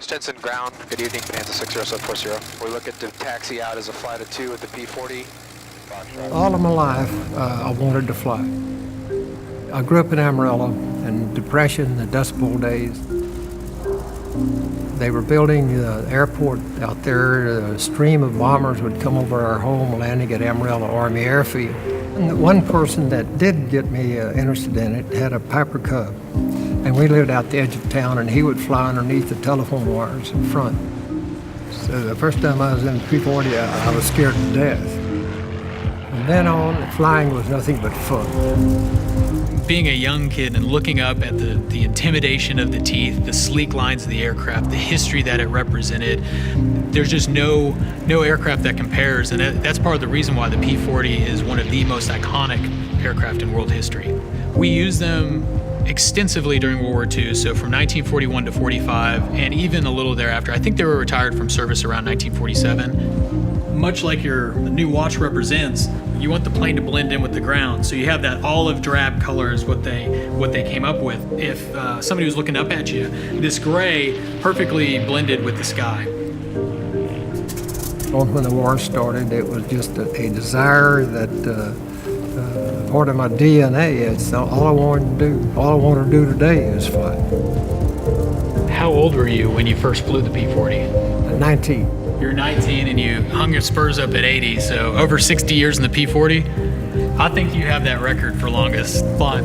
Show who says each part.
Speaker 1: Stinson ground, good evening, Bonanza 60740. We're looking to taxi out as a flight of 2 with the P-40.
Speaker 2: All of my life, I wanted to fly. I grew up in Amarillo in Depression, the Dust Bowl days. They were building the airport out there. A stream of bombers would come over our home, landing at Amarillo Army Airfield. And the one person that did get me interested in it had a Piper Cub. And we lived out the edge of town, and he would fly underneath the telephone wires in front. So the first time I was in P-40, I was scared to death. From then on, flying was nothing but fun.
Speaker 3: Being a young kid and looking up at the intimidation of the teeth, the sleek lines of the aircraft, the history that it represented, there's just no aircraft that compares, and that's part of the reason why the P-40 is one of the most iconic aircraft in world history. We use them extensively during World War II, so from 1941 to 45, and even a little thereafter. I think they were retired from service around 1947. Much like your new watch represents, you want the plane to blend in with the ground, so you have that olive drab color is what they came up with. If somebody was looking up at you, this gray perfectly blended with the sky.
Speaker 2: When the war started, it was just a desire that part of my DNA. It's all I wanted to do. All I want to do today is fly.
Speaker 3: How old were you when you first flew the P-40?
Speaker 2: At 19.
Speaker 3: You're 19 and you hung your spurs up at 80, so over 60 years in the P-40. I think you have that record for longest flying.